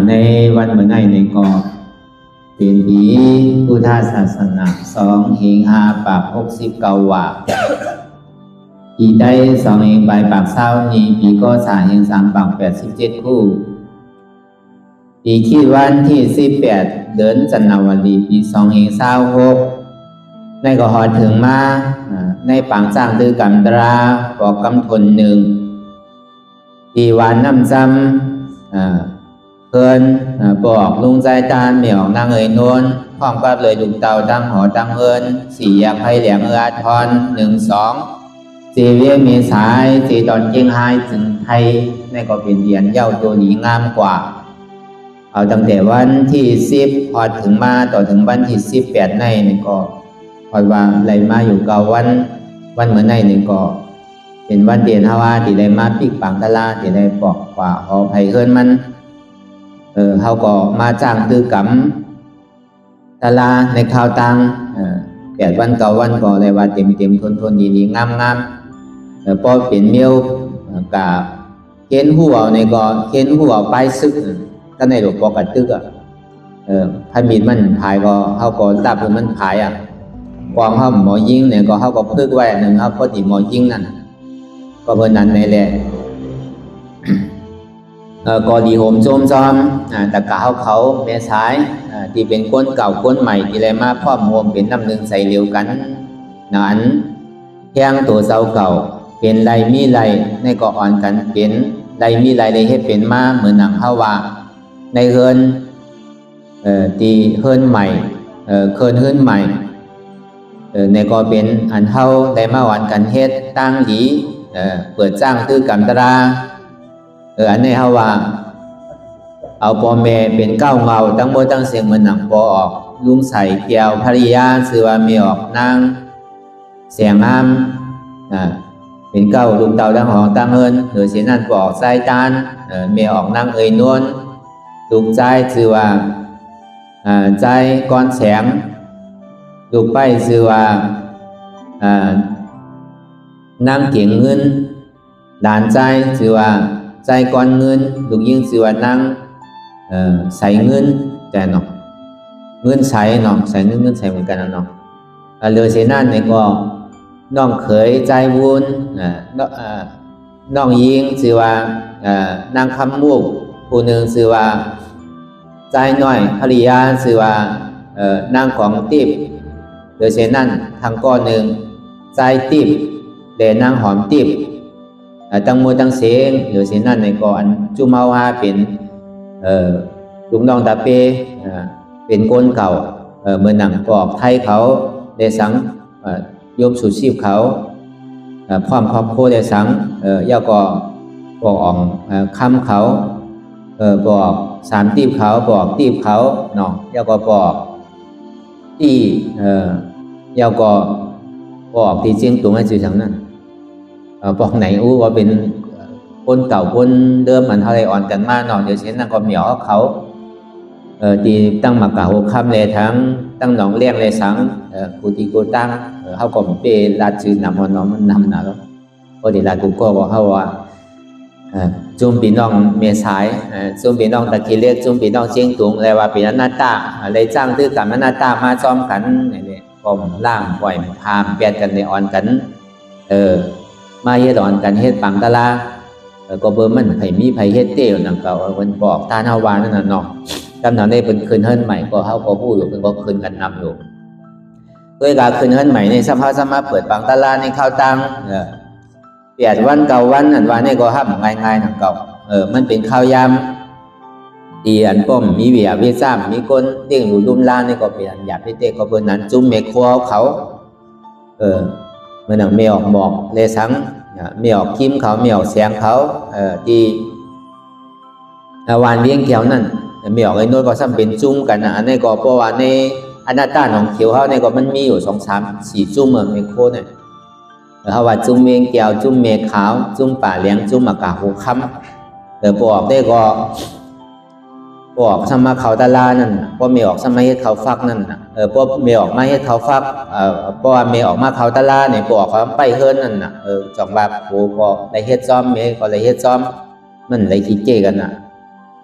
ในวันเมื่อไหร่ในก็เป็นปีพุทธศาสนา2 หิงหาปาก69 ว่าปีได้2 หิงใบปากเศร้านี้ปีก็3 หิง3ปาก87 คู่ปีคิดวันที่18 เดือนจันทวารีปี2 หิง26ในก็หอถึงมาในปางจ้างดือกำตราปอกกำทนหนึ่งปีวานน้ำจำเพิ่นบอกลุงใจตาเหมียวนางเอ๋ยนวลพร้อมกับเลยดุกเต่าดังหอดังเอิญสี่อยากให้แหลมอาทร1 2สีเวียมีสายสีตอนเก่งหายถึงไทยในก็เป็นเหรียญเย้าตัวนี้งามกว่าเอาตั้งแต่วันที่10พอถึงมาต่อถึงวันที่18ในนี่ก็พอว่าไหลมาอยู่เก่าวันเหมือนในนี่ก็เป็นวันเดียนฮาวาที่ได้มาปิกปังตะลาที่ได้ปอกกว่าหอไผ่เฮินมันเขาก็มาจ้างตื้อกำตะลาในข่าวตัง8 วัน 9 วันก็เลยว่าเต็มทนดีงามพอเป็นเมียวกะเข็นหัวในก็เข็นหัวไปซึกก็ในหลวงปอกระตึกถ้ามีดมันพายก็เขาก็ดับมันพายกองเขาหมอยิงเนี่ยก็เขาก็พึกไว้หนึ่งเขาพอดีหมอยิงนั่นก็เพิ่นนั้นในแหละก็ดีโหมโจมจอมตะกะเขาแม่สายที่เป็นคนเก่าคนใหม่ที่ได้มาพร้อมรวมเป็นน้ำหนึ่งใส่เหลียวกันนั้นแข้งตัวเสาเก่าเป็นไรมีไรในก็อ่อนกันเป็นไรมีไรเลยให้เป็นมาเหมือนหนังเฮาว่าในเฮินตีเฮินใหม่เฮินใหม่ในก็เป็นอันเฮาได้มาหวานกันเฮ็ดตั้งหลีเปิดจ้างตื้อกำตราอันนี้เขาว่าเอาพ่อแม่เป็นเก้าเงาตั้งโบตั้งเสียงเหมือนหนังปอออกลุงใส่เกี่ยวภริยาสื่อว่ามีออกนางเสียงงามเป็นเก้าลุงเต่าดังหองตั้งเอิญหรือเสียนั่นปออกไส้ตานมีออกนางเอ่ยนวลลูกใจสื่อว่าใจก้อนแสงลูกไปสื่อว่านางเกียงเงินด่านใจสื่อว่าใจก้อนเงินลูกยิ่งสื่อว่านั่งใส่เงินแต่เนาะเงินใส่เนาะใส่เงินใส่เหมือนกันเนาะเรือเสนาเนี่ยก็น้องเขยใจวุ้นน้องยิงสื่อว่านางคำมุกผู้หนึ่งสื่อว่าใจน้อยภริยาสื่อว่านางของติบเรือเสนาทางก้อนหนึ่งใจติบเดนางหอมติบตั้งมือตั้งเสียงหรือเสียนั่นในก่อนจุมาว่าเป็นลุงน้องตาเปเป็นก้นเก่าเมื่อหนังปอกไทยเขาได้สังโยมสุชีพเขาพร้อมครอบครัวได้สังย่าก็บอกอ่องคำเขาบอกสามตีบเขาบอกตีบเขาเนาะย่าก็บอกที่ย่าก็บอกที่เชียงตุงให้สื่อสังนั่นบอกไหนว่าเป็นคนเก่าคนเดิมมันเท่าไรอ่อนกันมากหน่อยเดี๋ยวเช่นนั่นก็เหมียวเขาตีตั้งมากะหัวค่ำเลยทั้งตั้งหนองเลี้ยงเลยสังกูตีกูตั้งเขาก็เปลาจืดนำมันน้องมันนำหนาแล้วพอดีลากูก็บอกเขาว่าจุ่มปีน้องเมียสายจุ่มปีน้องตะกี้เรียกจุ่มปีน้องเชียงตุงเลยว่าปีนั้นหน้าตาเลยจ้างตื้อกันมันหน้าตามาซ้อมกันเนี่ยก็ล่างปล่อยพามเปลี่ยนกันในอ่อนกันมาเฮ็ดอ่อนกันเฮ็ดปังตะลาก็เบอร์มันไผมีไผเฮ็ดเต้นั่นก็เพิ่นบอกตาเฮาวานั่นน่ะเนาะจำนั้นได้เพิ่นคืนเฮิรนใหม่ก็เฮาก็พูดอยู่เพิ่นก็คืนกันนำอยู่ด้วยการคืนเฮิรนใหม่ในสภาสมาเปิดปังตะลาในข้าวตัง8 วัน 9 วันอันว่านี่ก็ฮับง่ายๆนั่นเก่ามันเป็นข้าวยามดีอันป้อมมีเวียเวซ้ำมีคนเลี้ยงอยู่ลุ่มล่างนี่ก็เป็นอันหยาบเต้ก็เพิ่นนั้นจุ่มเมฆครัวเขาเมื่อหนังเมียออกบอกเลยสังเมียออกคิมเขาเมียออกแสงเขาที่วานเลี้ยงเขียวนั่นเมียออกไอ้นู้นก็ซ้ำเป็นจุ่มกันอันนี้ก็เพราะว่าในอนาตาของเขียวเขาเนี่ยก็มันมีอยู่2 3 4จุ่มเมฆโคเนี่ยเขาว่าจุ่มเมียงเขียวจุ่มเมฆขาวจุ่มป่าเลี้ยงจุ่มอากาศหูค่ำบอกได้ก็บอกสมาเขาตะลานั่นพอเมียออกสมาเฮ็ดเขาฟักนั่นพอเมียออกมาเฮ็ดเขาฟักเพราะว่าเมียออกมาเขาตะลาเนี่ยบอกเขาไปเฮิรนนั่นจองบาโหก็ได้เฮ็ดซ้อมเมียก็ได้เฮ็ดซ้อมมันได้ขี้เก้กัน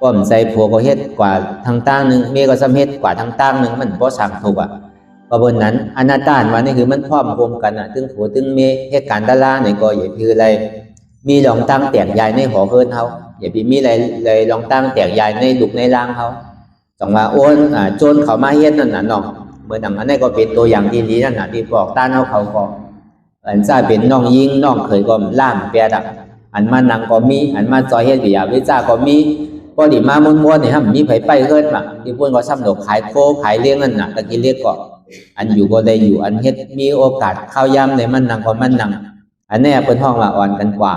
ป้อมใจผัวก็เฮ็ดกว่าทางตั้งหนึ่งเมียก็ซ้ำเฮ็ดกว่าทางตั้งหนึ่งมันบ่สั่งถูกก็บนนั้นอนาตานว่านี่คือมันพร้อมรวมกันตึงผัวตึงเมียเหตุการณ์ดาราเนี่ยก็อย่าคืออะไรมีลองตั้งแตกใหญ่ในหอเฮินเขาอย่าไปมีอะไรลองตั้งแตกใหญ่ในลูกในร่างเขาต้องว่าโอนโจรเขามาเฮ็ดนั่นน่ะเนาะเมื่อดังนั้นก็เป็นตัวอย่างที่ดีนั่นน่ะที่บอกต้านเขาก็อันซ่าเป็นน้องยิงน้องเคยก็ล่ามแปดอันมานังก็มีอันมาจอยเฮ็ดวิยาวิจาก็มีพอดีมาม้วนๆเนี่ยฮะมีไผไปเฮิดมาที่พวกก็ซ้ำดอกขายโคขายเลี้ยงนั่นน่ะตะกี้เรียกก็อันอยู่ก็ได้อยู่อันเฮ็ดมีโอกาสเข้าย่ำในมันนังก็มันนังอันนี้เพิ่นห้องว่าอ่อนกันกว่า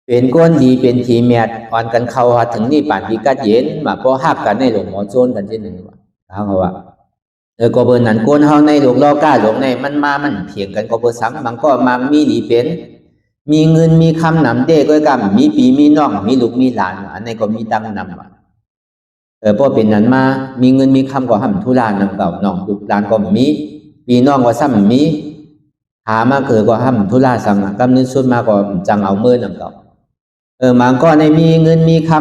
เป็นก้นดีเป็นทีแมทอ่อนกันเข้าถึงนี่ป่านที่กัดเย็นมาพอฮักกันในหลวงหมอโจนกันที่หนึ่งว่าเขาว่าก็เบอร์นั้นก้นเฮาในหลวงรอก้าหลวงในมันเถียงกันก็เบอร์สังบางก็มามีดีเป็นมีเงินมีคำนำเด้ก็กำมีปีมีน้องมีลูกมีหลานอันนี้ก็มีตังนำว่าพอเป็นนั้นมามีเงินมีคำก็ห้ำทุลานำเก่าน้องลูกหลานก็มีปีน้องก็ซ้ำมีหามาเกิดก็ห้ำทุลาสังกำนึงสุดมาก็จังเอาเมื่อนำเก่าบางก็ในมีเงินมีค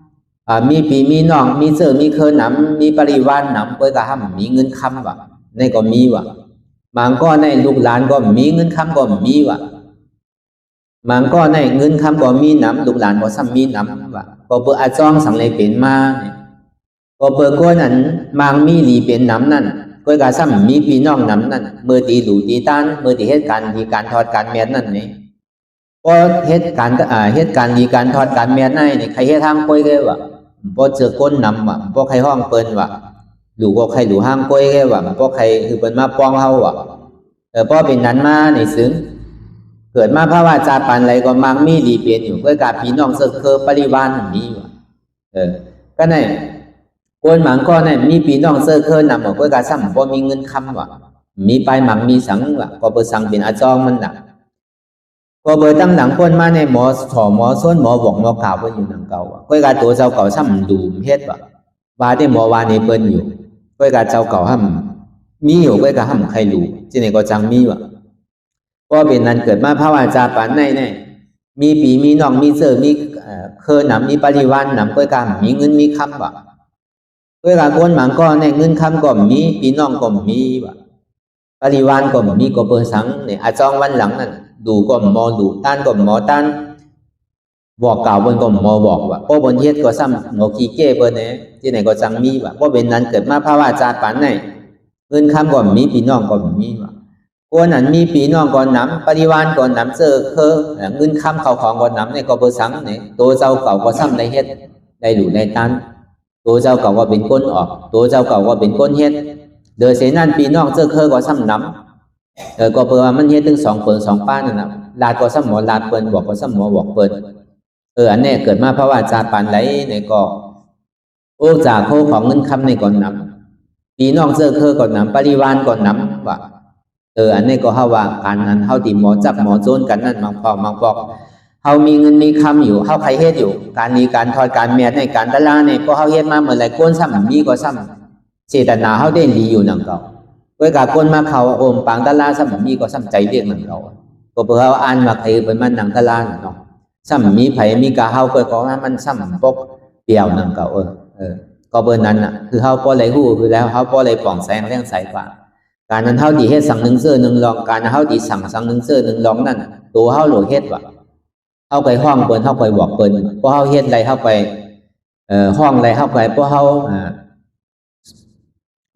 ำมีปีมีน้องมีเสื้อมีเคยนำมีปริวานนำก็กะห้ำมีเงินคำว่ะในก็มีว่ะบางก็ในลูกหลานก็มีเงินคำก็มีว่ะบางก็ในเงินคำก็มีน้ำลูกหลานก็ซ้ำมีน้ำว่ะก็เปิดอาจ้องสังเลยเป็นมาก็เปิดก้นนั้นบางมีหลีเป็นน้ำนั่นก็กะซ้ำมีปีน้องน้ำนั่นเมื่อตีหลูตีต้านเมื่อตีเหตุการณ์ที่การทอดการแม่นั่นนี่ก็เหตุการณ์ดีการทอดการแม่นในใครเหตุทางก้อยก็ว่าพอเจอก้นนำว่ะพอใครห้องเปิ้นว่ะหลูก็ใครหลูห้างก้อยก็ว่าพอใครคือเปิ้นมาป้องเฮาว่ะพอเป็นนั้นมาในซึ้งเกิดมาพระวาจาปานไรก็มังมีดีเปลี่ยนอยู่ก็กับพี่น้องเสกเคอปริวานนี้ว่ะก็ในก้นหมังก็ในมีพี่น้องเสกเคอนำก็กับซ้ำพอมีเงินคำว่ะมีไปหมังมีสังว่ะก็เปิดสังเป็นอาจองมันน่ะก็เบอร์ตั้งหลังคนมาในหมอถอหมอส้นหมอบอกหมอข่าวเพิ่นอยู่หนังเก่าก็กาตัวเจ้าเก่าซ้ำดูเฮ็ดว่าได้หมอวาในเปิ้นอยู่ก็กาเจ้าเก่าห้ำมีอยู่ก็กาห้ำใครรู้ที่ไหนก็จังมีว่ะก็เป็นนั้นเกิดมาพระวาจาปานในมีปีมีน้องมีเสื้อมีเคยนำมีปริวานนำก็กามีเงินมีคำว่ะก็กาคนหมังก็ในเงินคำก็มีปีน้องก็มีว่ะปริวานก็มีก็เปิดสังเนี่ยอาจองวันหลังนั่นดูก็หมอดูต้านก็หมอต้านบอกกล่าวบนก็หมอบอกว่าเพราะบนเฮ็ดก็ซ้ำหมอขี้เก้เบอร์เนี่ยที่ไหนก็จังมีว่าเพราะเป็นนั้นเกิดมาพระวาจาปานในเงินคำก็มีพี่น้องก็มีว่าคนนั้นมีพี่น้องก็นำปริวานก็นำเสื้อเคอเงินคำเขาของก็นำเนี่ยก็เบอร์สังเนี่ยตัวเจ้าเก่าก็ซ้ำในเฮ็ดได้ดูในต้านตัวเจ้าเก่าก็เป็นก้นออกตัวเจ้าเก่าก็เป็นก้นเฮ็ดเดือเสนั่นพี่น้องเสื้อเคอก็ซ้ำนำก็เปิดว่ามันเฮ็ดถึง2 เปิด 2ป้านั่นน่ะลาดก็ซ้ำหมอลาดเปิ้นบอกก็ซ้ำหมอบอกเปิ้นอันนี้เกิดมาเพราะว่าจาปานไหลในก็โอ้จากโคของเงินคำในก่อนนำพี่น้องเสื้อเคอก่อนนำปริวานก่อนนำว่าอันนี้ก็เฮาว่าการนั้นเฮาที่หมอจับหมอโจนกันนั่นบางบอกเฮามีเงินมีคำอยู่เฮาใครเฮ็ดอยู่การนี้การทอดการแม่ในการตะลาเนี่ยก็เฮาเฮ็ดมาเมื่อไหร่ก้นซ้ำมีก็ซ้ำเจตนาเฮาได้ดีอยู่นั่นก็ก็กะคนมาเขาโอมปังตะลาซ้ำมีก็ซ้ำใจเรียกนั่นก็ก็เพื่อเอาอ่านมาใครเป็นมันหนังตะลาเนาะซ้ำมีไผมีกะเฮาก็ขอให้มันซ้ำปกเปี่ยวนั่นก็ก็เบอร์นั้นน่ะคือเฮาพอไหลหู้คือแล้วเฮาพอไหลป่องแสงเรื่องสายฟ้าการนั้นเฮาดีเฮ็ดสั่ง1 เสื้อ 1 รองการเฮาดีสั่ง1 เสื้อ 1 รองนั่นตัวเฮาโหลเฮ็ดว่ะเฮาไปห้องเปิ้นเฮาไปบอกเปิ้นพอเฮาเฮ็ดไรเฮาไปห้องไรเฮาไปพอเฮา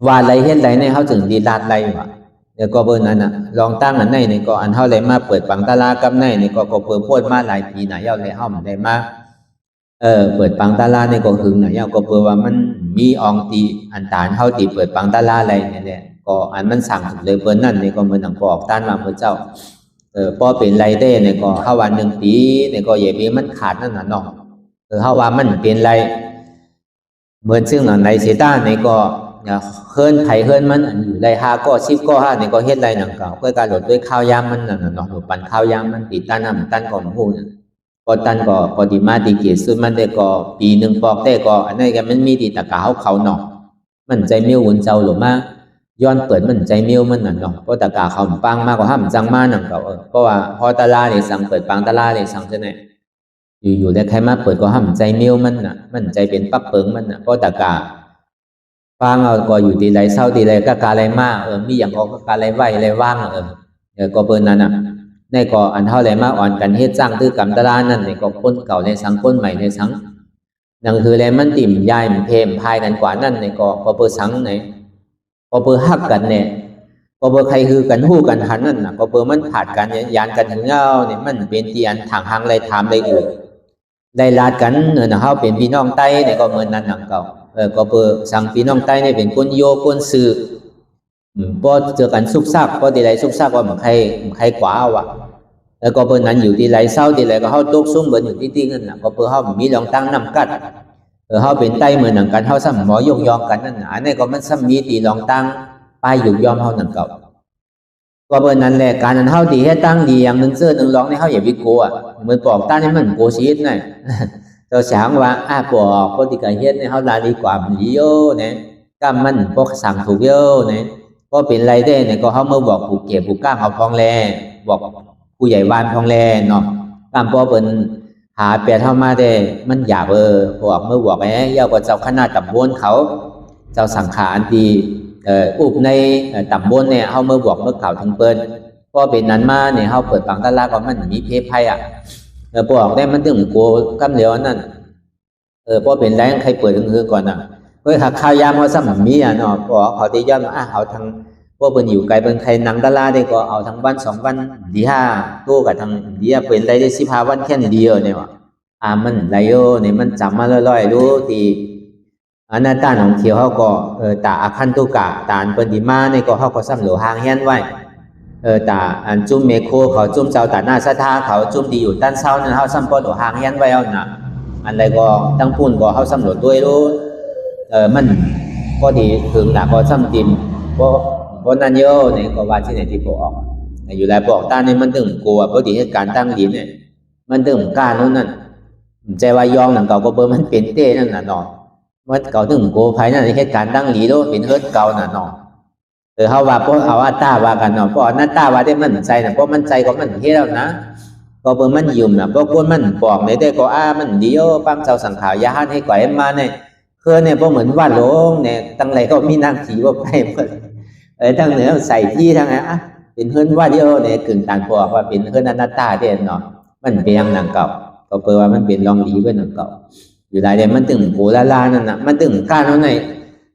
ว่าไรเฮ็ดไรในเฮาถึงดีลาดไรว่ะเดี๋ยวก็เบอร์นั้นน่ะลองตั้งอันในนี่ก็อันเฮาเลยมาเปิดปังตะลากับในนี่ก็เปิดโพดมาหลายปีน่ะยาวเลยเฮาได้มาเปิดปังตะลานี่ก็หึงน่ะยาวก็เปิดว่ามันมีอองตีอันตานเฮาที่เปิดปังตะลาอะไรนี่แหละก็อันมันสั่งถึงเลยเปิ้นนั่นนี่ก็เหมือนหนังบอกต้านมาพระเจ้าพอเป็นไรได้นี่ก็เฮาว่า1 ปีนี่ก็อย่ามีมันขาดนั่นน่ะเนาะเฮาว่ามันเป็นไรเหมือนซึ่งอันไหนเสียต้านนี่ก็เฮิรนไผเฮิรนมันอยู่ไร5 ก็ 10 ก็ 5นี่ก็เฮ็ดไรหนังเก่าก็การหลดด้วยข้าวยามมันนั่นน่ะเนาะปั่นข้าวยามมันติดต้านน้ำต้านก่อนฮู้นั่นก็ตันก็ปฏิมาติเกศสุดมันได้ก็ปี1ปอกได้ก็อันนี้ก็มันมีติตะกาเขาเนาะมันใจเมียวอุ่นเจ้าหรือมาย้อนเปิดมันใจเมียวมันนั่นเนาะเพราะตะกาเขาปังมากกว่าห้ามจังมาหนังเก่าเพราะว่าพอตะลาเลยสั่งเปิดปังตะลาเลยสั่งจะไหน อยู่ได้ใครมาเปิดก็ห้ามใจเมียวมันน่ะมันใจเป็นปักเปิงมันน่ะเพราะตะกาฟังเอาก็อยู่ดีไรเศร้าดีไรก็กาไรมากมีอย่างก็กาไรไหวไรว่างก็เปิดนั้นน่ะในก็อันเท่าไรมากอ่อนกันเฮ็ดจ้างตื้อกำตลานั่นในก็คนเก่าในสังคนใหม่ในสังนั่นคือแรงมันติ่มยายมันเพมพายกันกว่านั่นในก็พอเปิดสังไหนพอเปิดฮักกันเนี่ยพอเปิดใครคือกันหู้กันหันนั่นน่ะพอเปิดมันผาดกันยานกันถึงเงาเนี่ยมันเป็นเตียนทางหางไรถามไรอื่นได้ลาดกันนะเขาเป็นพี่น้องใต้เนี่ยก็เหมือนนั้นหนังเก่าก็เปิดสั่งพี่น้องใต้เนี่ยเป็นคนโยคนสื่อพอเจอกันซุกซักพอดีไรซุกซักว่ามันใครกว่าว่ะก็เปิดนั้นอยู่ดีไรเศร้าดีไรก็เขาตกซุ้มเบิร์นอยู่ที่นั่นน่ะก็เปิดเขามีลองตั้งน้ำกัดเขาเป็นใต้เหมือนหนังกันเขาซ้ำหมอยกยองกันนั่นอันนี้ก็มันซ้ำมีตีลองตั้งป้ายยกยอมเขาหนังเก่าก็เปิดนั้นแหละการนั้นเขาดีให้ตั้งดีอย่างหนึ่งเสื้อหนึ่งร้องในเขาอย่าวิโก้เหมือนปอกตั้งให้มันโกชีสหน่อยเราsángว่าปอกปฏิกิริยาในเขาลาดีกว่ามันดีโย่เนี่ยก็มันพวกสั่งถูกโย่เนี่ยก็เป็นไรได้เนี่ยก็เขาเมื่อบอกผูกเก็บผูกก้างเขาพองแลบอกผู้ใหญ่บ้านพองแลเนาะตามพอเป็นหาเปียเข้ามาได้มันอยากบอกเมื่อบอกไอ้เย่าก็เจ้าคณะตำบลเขาเจ้าสังขารที่อุบในตำบลเนี่ยเขาเมื่อบอกเมื่อข่าวถึงเปิ้นก็เป็นนั้นมาเนี่ยเขาเปิดปังตลาดก็มันมีเพศภัยบอกได้มันถึงกลัวกำเหลียวนั่นพอเป็นแรงใครเปิดถึงคือก่อนหากข้าวยามเขาสมัยมีเนาะพอเขาได้ย้อนเอาทางพวกเป็นอยู่ไกลเป็นใครนังตลาดได้ก็เอาทางวัน2 วันดี5ตู้กับทางดีเป็นไรได้15 วันแค่เดียวเนี่ยว่ะมันไรโยเนี่ยมันจำมาลอยๆรู้ตีอันนั้นตาของเขียวเขาก็ตาอาคันตุกะตาเป็นดีมาเนี่ยก็เขาก็ซ้ำหลวหางแห้นไว้ตาอันจุ่มเมโคเขาจุ่มเจ้าตาหน้าสะท้าเขาจุ่มดีอยู่ด้านเช้านั่นเขาซ้ำปอดหลวหางแห้นไว้เอาหนักอันไรก็ตั้งปุ่นก็เขาซ้ำหลวด้วยรู้มันก็ดีถึงหนักก็ซ้ำติมเพราะนั่นเยอะเนี่ยก็ว่าที่ไหนที่บอกอยู่แล้วบอกตาเนี่ยมันถึงกลัวเพราะดีเหตุการณ์ตั้งลิ้นเนี่ยมันถึงการนู้นนั่นใจว่ายองหนังเก่าก็เบอร์มันเป็นเต้นั่นน่ะเนาะมันเก่าถึงโกภัยนั่นเหตุการณ์ตั้งลิ้นเป็นเฮิร์ตเก่าน่ะเนาะเขาว่าเพราะเอาอัตตาว่ากันเนาะเพราะอัตตาว่าได้มันใจน่ะเพราะมันใจก็มันเฮ็ดแล้วนะก็เบอร์มันยุ่มน่ะเพราะคนมันบอกในได้ก็มันเดียวปั้มเจ้าสังขารยาให้ก่อยมาเนี่ยคือเนี่ยเพราะเหมือนว่าหลงเนี่ยตั้งไรก็มีนางผีว่าไปหมดทั้งเหนือใส่ที่ทั้งนั้นเป็นเฮือนว่าเดียวเนี่ยกึ่งต่างพอว่าเป็นเฮือนอนัตตาเด่นเนาะมันเป็นอย่างหนังเก่าก็เปิดว่ามันเป็นลองดีเป็นหนังเก่าอยู่ได้เนี่ยมันถึงโหลาลานั่นน่ะมันถึงก้านเท่าไหร่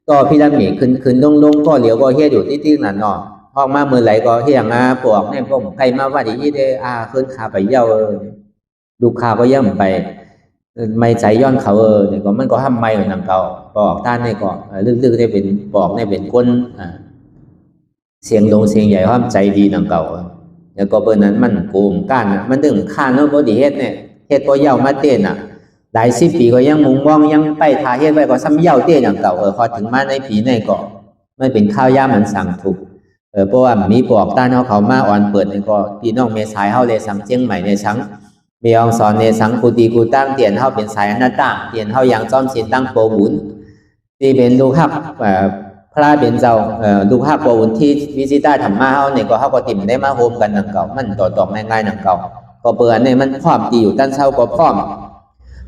ก็พีระมิดขึ้นลงก็เหลียวก็เฮ็ดอยู่ที่นั่นเนาะพอมาเมื่อไหร่ก็เฮียงปวกเนี่ยผมใครมาว่าดีได้ขึ้นขาไปเย้าดูขาก็ย่ำไปไม่ใจย้อนเขาเนี่ยก็มันก็ห้ามไม่หนังเก่าบอกท่านเนี่ยก็ลึกๆได้เป็นบอกเนี่ยเป็นคนเสียงลงเสียงใหญ่ห้ามใจดีหนังเก่าแล้วก็เบอร์นั้นมันโกงก้านมันถึงข้านแล้วพอดีเฮ็ดเนี่ยเฮ็ดก็เย้ามาเต้นหลาย10 ปีก็ยังมุงมองยังไปทาเฮ็ดไว้ก็ซ้ำเย้าเต้นอย่างเก่าพอถึงมาในปีในก็ไม่เป็นข้าวย่ามันสั่งถูกเพราะว่ามีปอกต้านเขามาอ่อนเปิดนี่ก็พี่น้องเมษายเฮาเลยสังเชียงใหม่ในสังเมียองสอนในสังกูตีกูตั้งเตียนเฮาเป็นสายอนัตตาเตียนเฮายังจ้อมเสียนตั้งโปบุญที่เป็นลูกฮักพระเป็นเจ้าลูกฮักโปบุญที่วิจิตรธรรมะเฮาเนี่ยก็เฮาก็ติ่มได้มาโฮมกันหนังเก่ามันต่อง่ายๆหนังเก่าก็เปิดเนี่ยมันพร้อมตีอยู่ตั้นเช้าก็พร้อม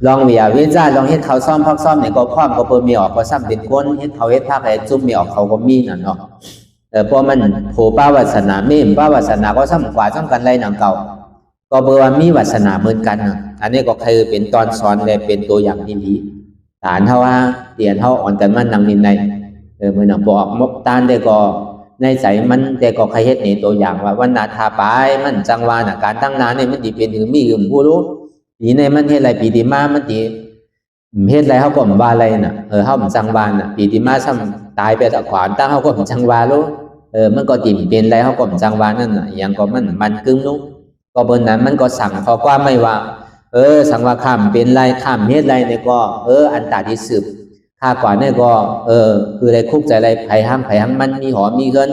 ลองเวียเวจ้าลองเฮ็ดเขาซ่อมพักซ่อมเนี่ยก็พร้อมก็เปิดมีออกก็ซ้ำเป็นคนเฮ็ดเขาเฮ็ดพักให้จุ่มมีออกเขาก็มีน่ะเนาะเพราะมันโผป้าวาสนาเม่มป้าวาสนาก็ซ้ำกว่าซ้ำกันไรหนังเก่าก็เบอร์ว่ามีวาสนาเหมือนกันอันนี้ก็คือเป็นตอนสอนเลยเป็นตัวอย่างที่ดีฐานเท่าว่าเตียนเท่าอ่อนกันมันนังนินในเมื่อหนังบอกมกตานได้ก็ในใจมันแต่ก็ใครเฮ็ดในตัวอย่างว่าวันนาทาปายมันจังวาน่ะการตั้งนานเนี่ยมันดีเป็นถือมีอยู่ผู้รู้ปีในมันเฮ็ดอะไรปีดีมามันดีเฮ็ดอะไรเขาก็บ่ว่าอะไรน่ะเฮาบ่จังวาน่ะปีดีมาซ้ำตายไปตะขวานตั้งเฮาก็บ่จังวารู้มันก็ติ่มเป็นอะไรเขาก็บ่จังวานั่นน่ะอย่างก็มันกึ่งนู้ก็เบิ่นนั้นมันก็สั่งข้อความไม่ว่าสั่งว่าข้ามเป็นไรข้ามเฮ็ดไรเนี่ยก็อันตาที่สืบค่ากว่าเนี่ยก็คืออะไรคุกใจอะไรไผห้างมันมีหอมีเงิน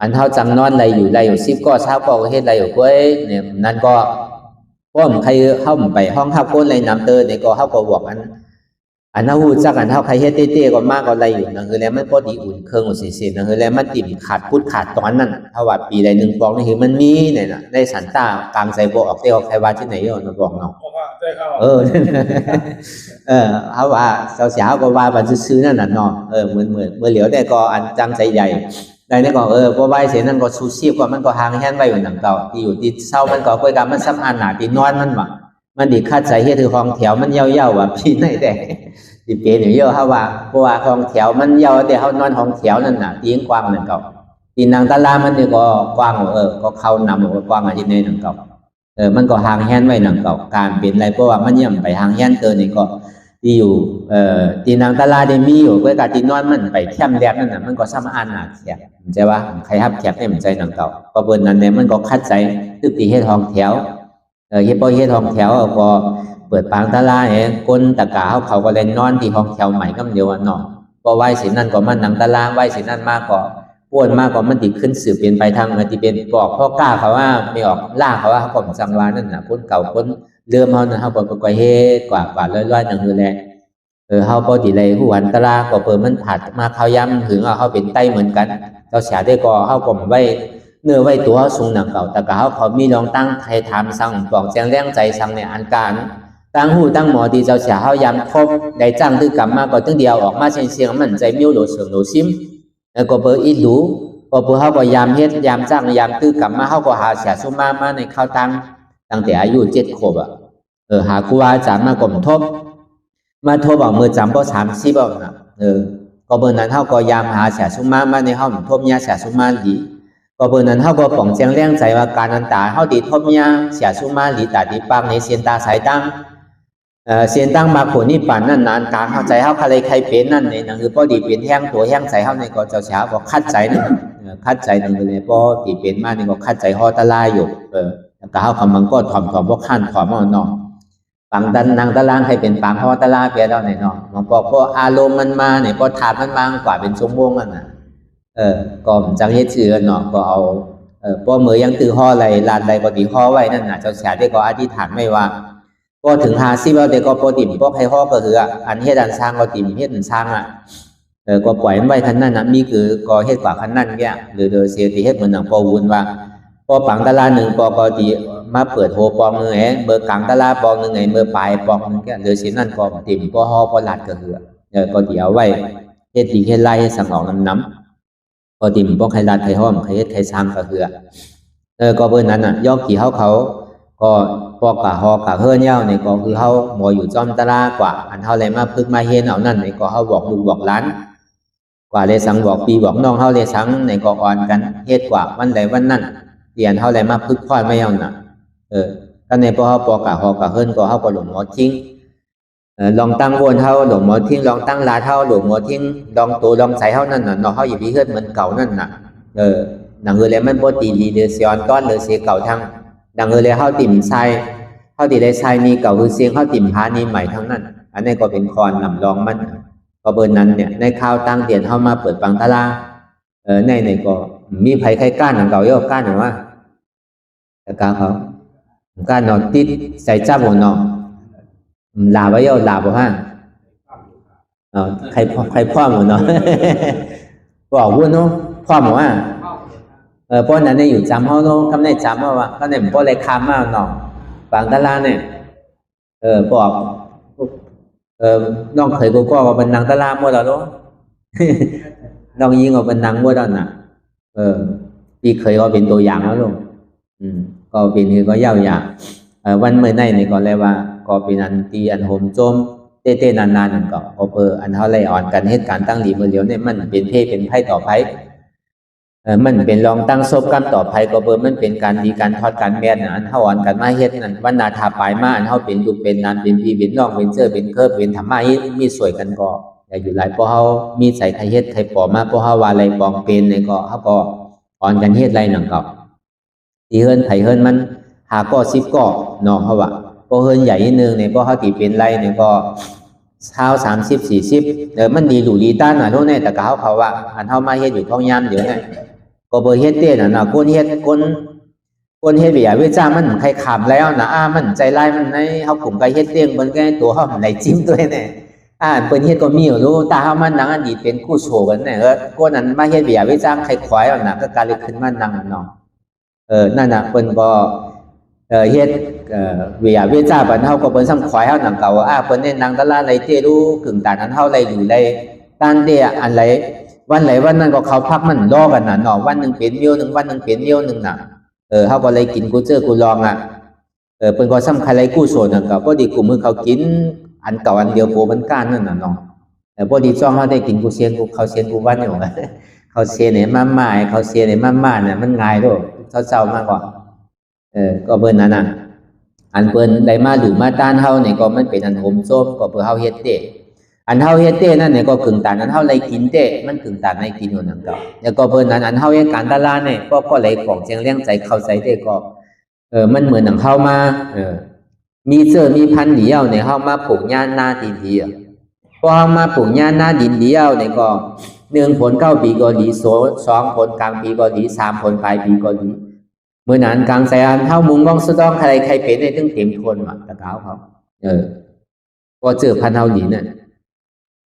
อันเท่าจังนอนไรอยู่10ก็20ก็เฮ็ดไรอยู่ก้อยเนี่ยนั่นก็ป้อมใครเข้าไปห้องฮับก้นไรน้ำเตอเนี่ยก็เฮาก็บอกอันนั้นฮู้จักอันเท่าใครเฮ็ดเต้ๆก็มากก็ไรอยู่นั่นคือแล้วมันพอดีอุ่นเครื่องสินั่นคือแล้วมันติ่มขาดพุดขาดตอนนั้นเพราะว่าปีใด1ปองนี่คือมันมีเนี่ยน่ะในสันตากลางใส่บ่ออกเต้ออกใครว่าที่ไหนเนาะบอกเนาะเพราะว่าได้ เขาว่าสาวๆก็ว่าบันซื้อนั่นน่ะเนาะเหมือนเมื่อเหลียวได้ก็อันจังใจใหญ่ได้นี่ก็พอไหวเสร็จนั่นก็ชูชีพก็มันก็หางแห้งไว้เหมือนหนังเก่าที่อยู่ที่เศร้ามันก็คุยกันมันซ้ำอันหนาที่นอนมันว่ะมันดีคาดใจเฮ็ดคือห้องแถวมันเย่าๆว่ะพี่ไหนแต่ที่เป็นอยู่เยอะเขาว่าเพราะว่าห้องแถวมันเย่าแต่เขานอนห้องแถวนั่นน่ะตีนกว้างนั่นเก่าตีนางตะลามันนี่ก็กว้างก็เข้านำก็กว้างอันที่ในหนังเก่ามันก็หางแห้งไว้หนังเก่าการเป็นอะไรเพราะว่ามันย่ำไปหางแห้งเกินนี่ก็ที่อยู่ตีนางตะลาได้มีอยู่ก็การที่นอนมันไปแคมแลบนั่นน่ะมันก็ซ้ำอันหนาแขกใช่ว่าใครฮับแขกได้เหมือนใจหนังเก่าก็เบิ่นนั้นเนี่ยมันก็คัดใจตึกตีเฮ็ดห้องแถวเฮ็ดพอเฮ็ดห้องแถวก็เปิดปางตะลาเนี่ยคนตะกาเขาก็เล่นนอนที่ห้องแถวใหม่ก็เดียวเนาะพอไหวสินั่นก็มันหนังตะลาไหวสินั่นมากก็ป้วนมากก็มันติขึ้นสืบเปลี่ยนไปทางที่เป็นบอกพ่อกล้าเขาว่าไม่ออกล่าเขาว่าเขาก็จังหวะนั่นน่ะคนเก่าคนเริ่มเขาน่ะเขาก็เฮ็ดกว่าร้อยๆนั่นคือแหละเขาพอดีเลยผู้หันตะลาก็เปิดมันผัดมาเขาย้ำถึงเขาเป็นไต้เหมือนกันเจ้าเสียได้ก็เขาก็ไว้เนื้อไว้ตัวสูงหนังเก่าแต่ก็เขามีลองตั้งไทยทำสั่งปลองแจ้งแรงใจสั่งในอันการตั้งหูตั้งหมอดีเจ้าเสียเขาย้ำครบได้จ้างตื้อกลับมาก็ตั้งเดียวออกมาเสียงมันใจมิ้วโหลเสืองโหลซิมแล้วก็เปิดอีดูพอเขาก็ยามเฮ็ดยามจ้างยามตื้อกลับมาเขาก็หาเสียสุมาในข้าวตั้งแต่อายุ7 ขวบหาครูอาจารย์มากลมทบมาทบเอามือจำก็30เอานะก็เบอร์นั้นเขาก็ยามหาเสียสุมาในห้องทบยาเสียสุมาดีก็เบอร์นั้นเขาก็ป่องแจ้งแรงใจว่าการอันตาเขาดีทบยาเสียสุมาดีตาดีปากในเสียนตาสายตั้งเสียนตั้งมาผลนี่ปั่นนั่นนานการเข้าใจเขาใครเป็นนั่นในนั่นคือพอดีเป็นแห้งตัวแห้งใจเขาในก็เจ้าเสียก็คัดใจนั่นคัดใจนั่นเลยพอดีเป็นมานี่ก็คัดใจห่อตะลายอยู่แต่เขาคำมันก็ถ่อมพวกขั้นถ่อมเอาเนาะปังดันนางตะลางให้เป็นปังห่อตะลาเปียเราเนี่ยเนาะมันพออารมณ์มันมาเนี่ยพอถามมันมากว่าเป็นชั่วโมงนั่นน่ะก็จังเฮ็ดชื่อเนาะก็เอาพอมือยังตื้อห่ออะไรลานใดก็ดีห่อไว้นั่นน่ะเจ้าเสียได้ก็อธิษฐานไม่ว่าก็ถึง50แล้วเด็กก็ปติมพวกให้ห่อก็คืออันเฮ็ดอันสร้างก็ติมเฮ็ดอันสร้างก็ปล่อยมันไว้คันนั้นน่ะมีคือก็เฮ็ดกว่าคันนั้นแก่หรือเสียที่เฮ็ดเหมือนหนังปอวุนว่าพอปังตะลา1ปอก็ดีมาเปิดโหปองนึงเบอร์กลางตะลาปองนึงเบอร์ปลายปองนึงแก่หรือสินั่นก็ติมพอห่อพอลัดก็คือก็เดี๋ยวไว้เฮ็ดดีเฮ็ดไล่ให้สังออกน้ำก็ติมพวกใครลัดใครห่อมใครเฮ็ดใครสร้างก็คือก็เบอร์นั้นน่ะยอกขี่เขาก็พอกะฮอกะเฮือนยาวนี่ก็คือเฮาหมออยู่จอมตะลากว่าอันเฮาเลยมาพึกมาเฮ็ดเอานั่นนี่ก็เฮาบอกลูกบอกหลานกว่าเลยสังบอกปีบอกน้องเฮาเลยสังนี่ก็อ่อนกันเฮ็ดกว่าวันใดวันนั้นเรียนเฮาเลยมาพึกพอดไม่เอาน่ะก็ในพอเฮาปอกะฮอกะเฮือนก็เฮาก็หลงหมอทิ้งลองตั้งวนเฮาหลงหมอทิ้งลองตั้งลาเฮาหลงหมอทิ้งลองตัวลองใส่เฮานั่นน่ะเนาะเฮาอย่าไปเฮ็ดเหมือนเก่านั่นน่ะหนังเลยมันบ่ตีดีเด้อสิอ่อนต้อนหรือสิเก่าทั้งดังเลยเข้าติ่มทรายเข้าติได้ทรายนี่เก่าคือเสียงเข้าติ่มพานี่ใหม่ทั้งนั้นอันนี้ก็เป็นคอนนำรองมันก็เบอร์นั้นเนี่ยในข่าวตั้งเตียนเข้ามาเปิดปังตะลาในก็มีไผใครก้านของเก่าย่อก้านหรือว่าแต่ก้าเขาก้านนอนติดใส่จ้าหัวนอนลาไว้ย่อลาบ่ฮะใครพ่อหมดเนาะบอกวุ่นเนาะพ่อหมดว่าเพราะนั้นเนี่ยอยู่จำเขาเนาะคำนี้จำว่าเขาเนี่ยบ่เลยคำมาเนาะปังตะลาเนี่ยบอกน้องเคยกูก็ว่าเป็นนางตะลาหมดแล้วเนาะน้องยิงว่าเป็นนางหมดแล้วน่ะที่เคยก็เป็นตัวอย่างแล้วลูกก็เป็นคือก็ยาวอย่างวันเมื่อไหร่เนี่ยก็เลยว่าก็เป็นอันตีอันโฮมโจมเต้นานๆนั่นก็อันเท่าไรอ่อนกันเหตุการณ์ตั้งหลีมือเลี้ยวเนี่ยมันเป็นเพศเป็นไพ่ต่อไพ่มันเป็นรองตั้งซบกันต่อไพ่ก็มันเป็นการดีการทอดการแม่นอันเท่าอ่อนกันมาเฮ็ดนั่นวันนาทาปลายมาอันเท่าเป็นลูกเป็นนานเป็นพี่เป็นน้องเป็นเจ้อเป็นเคิบเป็นธรรมะมีสวยกันก็อย่าอยู่หลายเพราะเขามีใส่ใครเฮ็ดใครปอมาเพราะเขาว่าอะไรปองเป็นในก็เขาก็อ่อนกันเฮ็ดไรหนังก็ตีเฮินไถเฮินมันหาก็10ก็เนาะเขาว่าพอเฮินใหญ่นิดนึงเนี่ยพอเขาตีเป็นไรเนี่ยก็เช้า30-40มันดีหรูดีต้านน่ะโน่นเนี่ยแต่ก็เขาว่าอันเท่ามาเฮ็ดอยู่ท้องยามเดี๋ยวเนี่ยก็เบอร์เฮ็ดเต้น่ะนะคนเฮ็ดเบียเวจ้ามันใครขำแล้วนะมันใจร้ายมันในเฮากลุ่มใครเฮ็ดเต้งมันก็ตัวเฮาไหลจิ้มด้วยเนี่ยเปิ้นเฮ็ดก็มีอยู่รู้ตาเฮามันนังอดีตเป็นคู่โชว์กันเนี่ยคนนั้นมาเฮ็ดเบียเวจ้าใครขวายเอาน่ะก็การเลยขึ้นมานั่งเนาะนั่นน่ะเปิ้นก็ เฮ็ดเวียเวจ้าบันเฮาก็เปิ้นซ้ำขวายเฮาหนังเก่าเปิ้นเนี่ยนางตะลาไรเตรู้กึ่งตานนั้นเฮาไรอยู่ไรตานเตอันไรวันไหนวันนั้นก็เขาพักมันรอกันน่ะเนาะวันนึงเป็นเมียวนึงวันนึงเป็นเมียวนึงน่ะเฮาก็เลยกินกูเจอกูลองอ่ะเปิ้นก็ซ้ำใครไรกู้โซนนั่นก็พอดีกลุ่มมือเขากินอันเก่าอันเดียวโปมันก้านนั่นน่ะเนาะพอดีจ้องเฮาได้กินกูเซียนกูเขาเซียนกูวันอยู่เขาเซียนเนี่ยมาๆเขาเซียนเนี่ยมาๆน่ะมันง่ายโดเจ้าๆมากกว่าก็เบิ่นนั่นน่ะอันเปิ้นได้มาหรือมาต้านเฮานี่ก็มันเป็นอันโหมโซมก็เพื่อเฮาเฮ็ดเด้อันเฮาเฮ็ดเด้นั่นเนี่ยก็กึ่งตานอันเฮาไล่กินเด้มันกึ่งตานไล่กินอยู่นั่นก็แล้วก็เปิ้นนั้นอันเฮาเฮ็ดการตลาดเนี่ยก็ไหลของเจียงเลี้ยงใจเข้าใจเด้ก็มันเหมือนหนังเฮามามีเจอมีพันธุ์เดียวเนี่ยเฮามาปลูกหญ้าหน้าดินดีพอเฮามาปลูกหญ้าหน้าดินเดียวเนี่ยก็1ผล9ปีก็ดี2ผลกลางปีก็ดี3ผลปลายปีก็ดีเมื่อนั้นกลางแสนเท่ามุงมองสุดต้องใครเป็นในตึ้งเต็มทนมาตะเก้าเขาก็เจอพันเท่าดีเนี่ย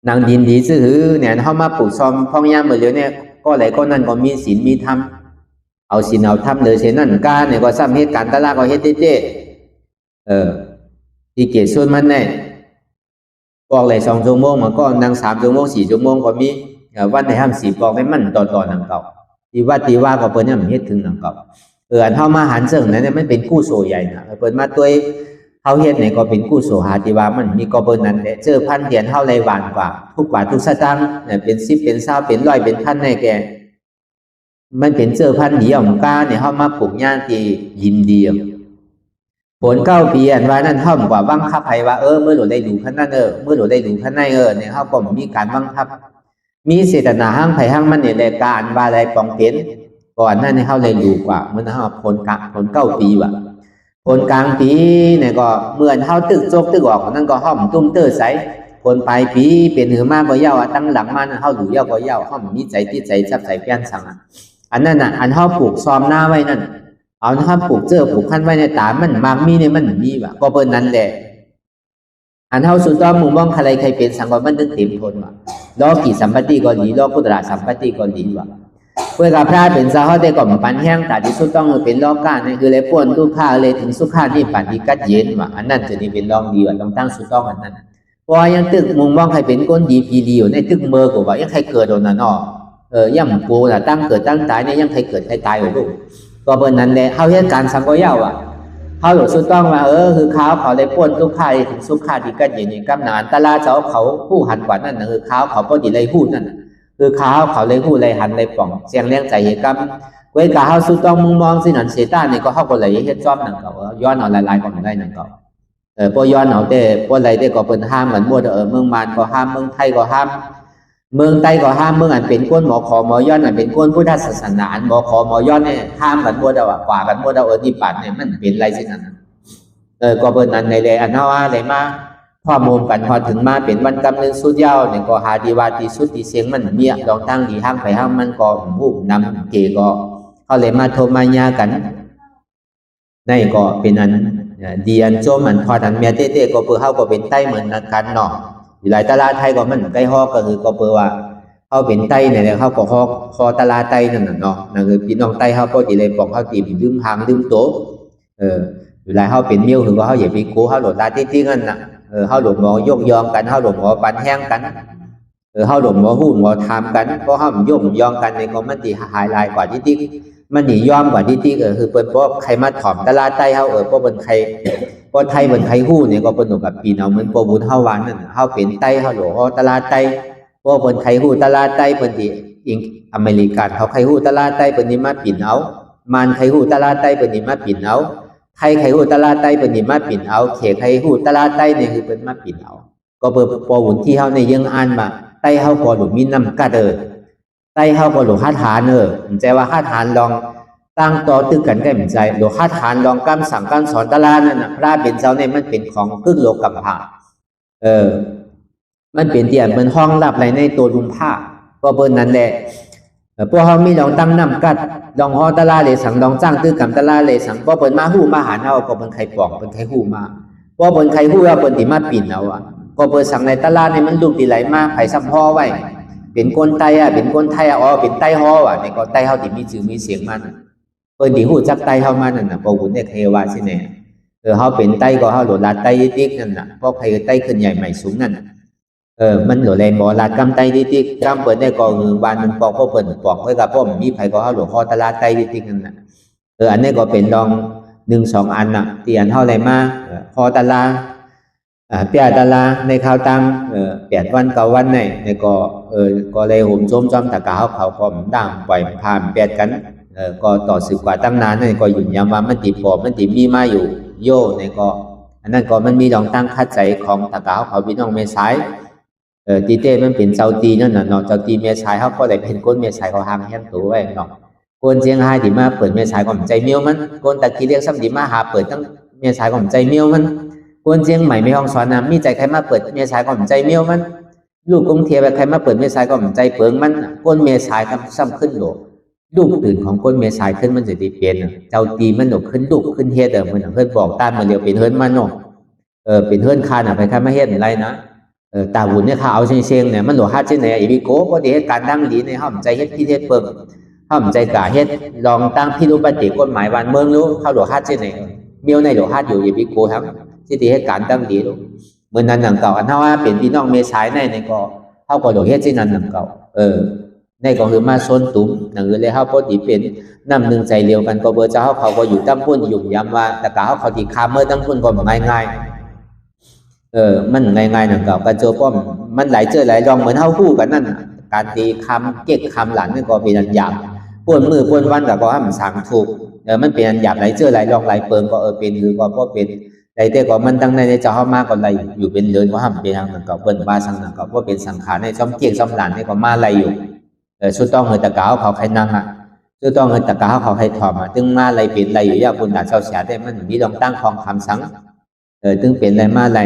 นางดินดีซื่อเนี่ยเขามาปลูกซอมพ่องย่าเมื่อเร็วเนี่ยก็ไหลก็นั่นก็มีศีลมีธรรมเอาศีลเอาธรรมเลยเช่นนั่นการเนี่ยก็ซ้ำเหตุการณ์ตลาดก็เฮ็ดเจ๊ที่เกียรติส่วนมันเนี่ยบอกเลย2 ชั่วโมงมันก็นั่ง3 ชั่วโมง4 ชั่วโมงก็มีวันไหน50บอกให้มันต่อหนังเก่าที่ว่าก็เปิ้นเนี่ยมันเฮ็ดถึงหนังเก่าอันเฮามาหันเสิ่งนั้นเนี่ยมันเป็นกู้โซใหญ่นะเปิ้นมาตัวเฮาเฮ็ดเนี่ยก็เป็นกู้โซหาที่ว่ามันมีก็เปิ้นนั้นแหละเจอพันเหรียญเฮาเลยหวานกว่าทุกบาททุกสตางค์เป็น10เป็น20เป็น100เป็นพันให้แกมันเป็นเจอพันเดียวกาเนี่ยเฮามาปลูกหญ้าที่ยินดีผล9 ปีอันว่านั้นเฮากว่าบังคับให้ว่าเมื่อหลได้ดูพันนั้นเมื่อหลได้ดูพันในเนี่ยเฮาก็มีการบังคับมีเจตนาห้างไผห้างมันเนี่ยในการว่าอะไรปองเป็นก่อนนั้นเขาเลยดูกว่าเมื่อเขาผล9 ปีว่ะผลกลางปีเนี่ยก็เมื่อเขาตึกออกนั่นก็ห้อมตุ้มเตอร์ใสผลปลายปีเป็นหือมากก็เย้าตั้งหลังมันเขาดูเย้าก็เย้าห้อมมีใจที่ใจจับใจเปลี่ยนสั่งอันนั้นน่ะอันเขาปลูกซ้อมหน้าไว้นั่นเอาเขาปลูกปลูกขั้นไว้ในตามันมากมีเนี่ยมันมีว่ะก็เปิ้นนั้นแหละอันเขาสุดต้องมุมมองใครเป็นสังคมมันตึงเต็มทนว่ะล้อกี่สัมปติก็ดีล้อกุตระสัมปติก็ดีว่ะเพื่อกับพระเป็นสาวได้ก่อมปันแห้งแต่ที่สุดต้องเป็นล้อก้านนี่คือเลยป่วนทุกข้าเลยถึงสุขานี่ปันที่กัดเย็นว่ะอันนั้นจะนี่เป็นลองดีว่ะต้องตั้งสุดต้องอันนั้นเพราะยังตึกมุมมองใครเป็นก้นดีพีดีอยู่ในตึกเมื่อกูว่ายังใครเกิดโดนน่ะเนาะย่ำกูน่ะตั้งเกิดตั้งตายเนี่ยยังใครเกิดใครตายอยู่ลูกก็เบอร์นั้นแหละเขาเฮ็ดการสังก็ยาวอ่ะเขาหลุดสุดต้องว่าคือเขาเลยป่วนทุกข้าถึงสุขาที่กัดเย็นนี่กำนานตลาดเจ้าเขาผู้หันกว่านั่นคือเขาพอดีเลยพูดนั่นคือเขาเลยหูเลยหันเลยป่องเสียงเลี้ยงใจเหตุกรรมเว้ยกะเขาสุดต้องมุงมองสินันเสต้านี่ก็เขาก็เลยเฮ็ดจอมนั่นก็ย้อนเอาหลายๆก็ไม่ได้นั่นก็พอย้อนเอาแต่พออะไรแต่ก็เป็นห้ามเหมือนมั่วเมืองมานก็ห้ามเมืองไทยก็ห้ามเมืองไทยก็ห้ามเมืองอันเป็นก้นหมอขอหมอย้อนอันเป็นก้นพุทธศาสนาอันหมอขอหมอย้อนเนี่ยห้ามกันมั่วเดากว่ากันมั่วเดานิปัตเนี่ยมันเป็นไรสินั่นก็เป็นนั้นในเลยอันเฮาอะไรมาพอมุมกันพอถึงมาเป็นวันกำเนิดสุดยาวเนี่ยก็หาดีว่าดีสุดดีเสียงมันเมียลองตั้งดีห้างไปห้างมันก็หูนำเกก็เขาเลยมาโทรมายากันในก็เป็นอันดีอันโจมันพอทันเมียเต้ก็เพื่อเขาก็เป็นไต้เหมือนกันเนาะหลายตลาดไทยก็มันใกล้ฮอกก็คือก็เพื่อว่าเขาเป็นไต้เนี่ยเขาก็ฮอกคอตลาดไต้นั่นน่ะเนาะนั่นคือพี่น้องไต้เขาก็ดีเลยบอกเขาตีลืมหางลืมโตหลายเขาเป็นเมียวถึงว่าเขาอย่าไปโก้เขาหลดลาที่นั่นน่ะเขาหลงหมอยกยองกันเขาหลงหมอปันแห้งกันเขาหลงหมอหูหมอทำกันเพราะเขายกยองกันในก็มันตีหายลายกว่าที่มันหนียอมกว่าที่คือเป็นเพราะใครมาถ่อมตลาดใต้เขาเพราะเป็นใครเพราะไทยเป็นใครหู้เนี่ยก็เป็นหนุกับปีเอาเหมือนโปรบุญเฮาวานนั่นเขาเป็นใต้เขาหลงเขาตลาดใต้เพราะเป็นใครหู้ตลาดใต้เป็นที่อิงอเมริกันเขาใครหู้ตลาดใต้เป็นนี่มาปิ่นเอามันใครหู้ตลาดใต้เป็นนี่มาปิ่นเอาไทยไข่หูตลาดใต้เป็นนี่มาปิ่นเอาเขไข่หูตลาดใต้เนี่ยคือเป็นมาปิ่นเอาก็เปิดปอหุ่นที่เขาในยังอ่านมาใต้เขาพอหลุมมีน้ำกัดใต้เขาพอหลุมคาฐานใจว่าคาฐานลองตั้งต่อตึกกันได้เหมือนใจหลุมคาฐานลองกำสั่งการสอนตลาดนั่นนะพระเป็นเจ้าเนี่ยมันเป็นของครึ่งโลกำพามันเป็นเตียนเป็นห้องรับอะไรในตัวลุมผ้าก็เปิดนั้นแหละพวกเขามีลองตั้งน้ำกัดลองฮอตลาเลยสั่งลองจ้างตื้อกับตลาเลยสั่งพอเปิดมาหู้มาหาเขาก็เป็นใครปอกเป็นใครหู้มาพอเป็นใครหู้ว่าเป็นติมาปิ่นเอาก็เปิดสั่งในตลาดในมันลูกตีไหลมาไผ่ซ้ำพ่อไว้เป็นคนไทยเป็นคนไทยเป็นไต้ฮอในก็ไต้เขาติมีชื่อมีเสียงมัน เปิ้นที่ฮู้จักไต่เฮามานั่นน่ะบ่บุญได้ใครว่าสิแน่เฮาเป็นไต่ก็เฮาโหลดลาดไต่ติ๊กนั่นน่ะเพราะใครไต่ขึ้นใหญ่ใหม่สูงนั่นมันโหลแลบ่ลาดกำไต่ติ๊กกำเปิ้นได้ก็วานมันปอกเพราะเปิ้นปอกไว้ก็บ่มีไผก็เฮาโหลคอตลาดไต่ติ๊กนั่นน่ะอันนี้ก็เป็นลอง1 2อันน่ะที่อันเฮาได้มาคอตลาเปียตลาในข่าวตัง8วัน9วันในก็เลยห่มโจมจอมตะกาเขาก็ด่างปล่อยผ่าน8กันก็ต่อสืบกว่าตั้งนานนั่นก็ยุ่นยามว่ามันติดปอบมันติดมีมาอยู่โย่ในก็อันนั้นก็มันมีดองตั้งคัดใจของตะกาเขาพี่น้องเมษายตีเต้มันเป็นเจ้าตีนั่นน่ะเนาะเจ้าตีเมษายเขาก็ได้เป็นคนเมษายเขาห่างแห้งตัวไว้เนาะคนเชียงรายที่มาเปิดเมษายก็ใจเมียวมันคนตะกี้เรียกซ้ำที่มาหาเปิดตั้งเมษายก็ใจเมียวมันคนเชียงใหม่ไม่ห้องสอนนะมีใจใครมาเปิดเมษายก็ใจเมียวมันลูกกรุงเทพใครมาเปิดเมษายก็ใจเปิงมันคนเมษายซ้ำขึ้นโหลลูกตื่นของคนเมษายขึ้นมันจะได้เปลี่ยนเจ้าตีมันหนกขึ้นลูกขึ้นเฮ็ดมันเพิ่นบอกตามมาเดียวเป็นเฮิร์นมันเนาะเป็นเฮิร์นคานไปใครมาเฮ็ดอะไรนะตาบุญเนี่ยเขาเอาเชียงเนี่ยมันหลวงฮัดเช่นไหนอีบิโก้ก็ดีเหตุการดังดีในห้องใจเฮ็ดพิเทศเปิงห้องใจกาเฮ็ดลองตั้งพิรุปฏิกฎหมายวันเมืองรู้เข้าหลวงฮัดเช่นไหนเมียวในหลวงฮัดอยู่อีบิโก้ทั้งที่ดีเหตุการดังดีรู้เมื่อนั้นหนังเก่าอันเท่าว่าเป็นพี่น้องเมษายในก็เข้าก็หลวงเฮ็ดที่นั้นหนังเก่าในก็คือมาโซนตุ้มหนังเลยเขาพอดีเป็นน้ำหนึ่งใจเดียวกันก็เบอร์เจ้าเขาก็อยู่ตั้งพุ่นอยู่ย้ำว่าแต่กาเขาที่คาเมื่อตั้งพุ่นก็ง่ายมันง่ายๆหนังเก่ากระโจป้อมมันหลายเจอหลายรองเหมือนเท่าคู่กันนั่นการตีคำเก็กคำหลังนี่ก็เป็นอันหยาบป่วนมือป่วนวันก็ให้มันสั่งถูกมันเป็นอันหยาบหลายเจอหลายรองหลายเปิงก็เป็นคือก็เป็นหลายแต่ก็มันตั้งในเจ้าเข้ามาก็ไหลอยู่เป็นเดือนก็ห้ามเป็นทางหนังเก่าเปิ้นบ้าสังหนังเก่าก็เป็นสังขารในซ้อมเกียงซ้อมหลานนี่ก็มาไหลอยู่ชุดต้องเงินตะกาวเขาใครนั่งชุดต้องเงินตะกาวเขาใครถอดตึงมาไหลเป็นไหลอยู่ยาปุ่นด่าเจ้าเสียได้มันมีรองตั้งของคำสังตึงเป็นไหลมาไหล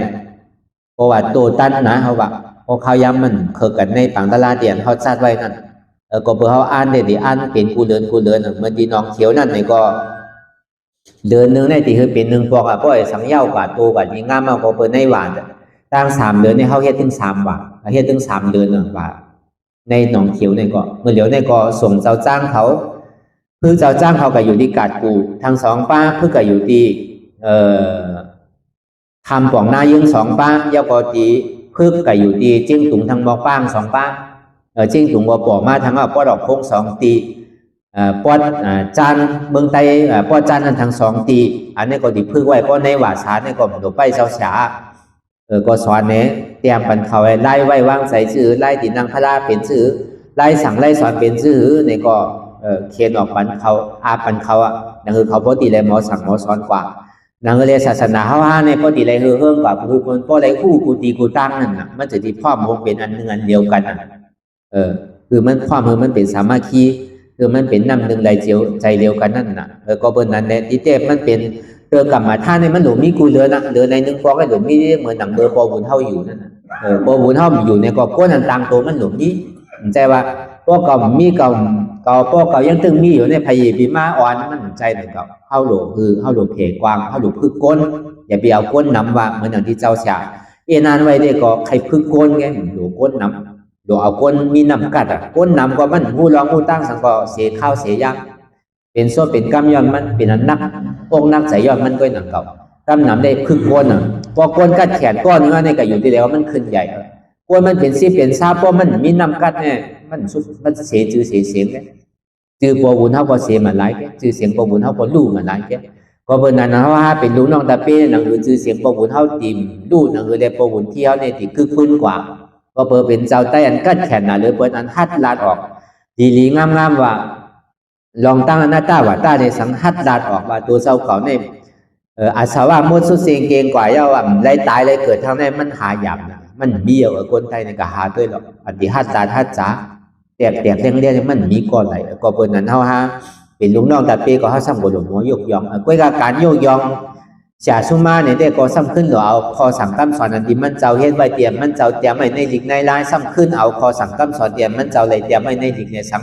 เพราะว่าตัวตั้นนะเขาว่าพอเขาย้ำมันเคยกันในปังตลาดเดียนเขาจัดไว้นั่นก็เพื่อเขาอ่านเด็ดอ่านเป็นกูเดินเหมือนที่น้องเขียวนั่นนี่ก็เดินนึงในที่คือเป็น1 ปอกเพราะไอ้สังเย้ากว่าตัวกว่าที่งามมากก็เปิดในหวานตั้ง3 เดือนนี่เขาเฮ็ดถึง3 วันเฮ็ดถึง3 เดือนว่าในหนองเขียวนี่ก็เมื่อเหลียวนี่ก็ส่งเจ้าจ้างเขาคือเจ้าจ้างเขาก็อยู่ที่กาดกูทาง2 ป้าเพื่อก็อยู่ที่ทำปองหน้ายึง2 ป้ายาวกอตีพึกก็อยู่ตีจิ้งตุงทางบอกป้าง2 ป้าจิ้งตุงบ่ปอมาทางปอดอกพง2 ตีปอดจันเมืองไต้ปอดจันนั้นทาง2 ตีอันนี้ก็ดิพึกไว้ปอในหว่าสานี่ก็หลบไปเจ้าฉาก็สอนเนี่ยเตรียมปันเขาไล่ไว้วางใส่ชื่อไล่ตินางพระราเป็นชื่อไล่สั่งไล่สอนเป็นชื่อนี่ก็เขียนออกปันเขาปันเขานั่นคือเขาปกติเลยหมอสั่งหมอสอนกว่านังเรียนศาสนาเขาในปกติเลยเฮิงกว่าคือคนปกติคู่กูตีกูตั้งนั่นน่ะมันจะที่พ่อมงเป็นอันหนึ่งอันเดียวกันคือมันความมันเป็นสามัคคีคือมันเป็นน้ำหนึ่งใจเดียวกันนั่นน่ะก็เบอร์นั้นแหละที่เต้มันเป็นกลับมาท่าในมันหลวมีกูเหลือนะเหลือใน1 ปอกให้หลวมีเหมือนหนังเบอร์ปอบุญเท่าอยู่นั่นน่ะปอบุญเท่าอยู่ในก็ก้นอันต่างตัวมันหลวมีใจว่าพวกเก่ามีเก่าพวกเก่ายังตึงมีอยู่ในพยีปีมาอ่อนมันใจหนึ่งเก่าเข้าหลวคือเข้าหลวเพกวางเข้าหลวคือก้นอย่าไปเอาก้นน้ำว่าเหมือนอย่างที่เจ้าชานานไว้ได้ก็ใครพึ่งก้นไงหลวก้นน้ำหลวเอาก้นมีน้ำกัดก้นน้ำก็มันหูร้องหูตั้งสังก็เสียข้าวเสียยากเป็นโซ่เป็นกำย้อนมันเป็นอันนักองนักใส่ย้อนมันก็หนังเก่ากำน้ำได้พึ่งก้นพอก้นกัดแขนก้อนเนื้อในก็อยู่ที่แล้วมันขึ้นใหญ่ก้นมันเป็นซีเป็นซาเพราะมันมีน้ำกัดเนี่ยมันเสียจือเสียเสียงเนี่ยจือปอบุญเท่าก็เสียมันหลายแก่จือเสียงปอบุญเท่าก็ลู่มันหลายแก่ก็เป็นนั้นนะว่าเป็นลูกน้องตาเป้หนังจือเสียงปอบุญเท่าติมลู่หนังเรียกปอบุญเที่ยวเนี่ยติคือคุ้นกว่าก็เปิดเป็นเจ้าใต้อันกัดแขนน่ะเลยเปิดอันฮัดลาดออกดีๆงามๆว่าลองตั้งหน้าตาว่าตาในสังหัดลาดออกว่าตัวเจ้าเขาเนี่ยอาสาวะมุดสุเสียงเก่งกว่าเย้าว่าไรตายไรเกิดทางนั้นมันหาหยาบนะมันเบี้ยวคนไทยในกะหาด้วยหรอกอันที่ฮัดลาดฮัดจ๋าแตกเลี้ยงมันมีก่อนไหลก็เปิดนั้นเท่าฮะเป็นลูกน้องตาเป้ก็เขาซ้ำกับหลวงหัวยกยองก้อยการยกยองจ่าชุมาเนี่ยได้ก็ซ้ำขึ้นหรอเอาคอสั่งกำสอนอันที่มันเจ้าเฮ็ดไว้เตรียมมันเจ้าเตรียมไว้ในหลีกในลายซ้ำขึ้นเอาคอสั่งกำสอนเตรียมมันเจ้าเลยเตรียมไว้ในหลีกในสัง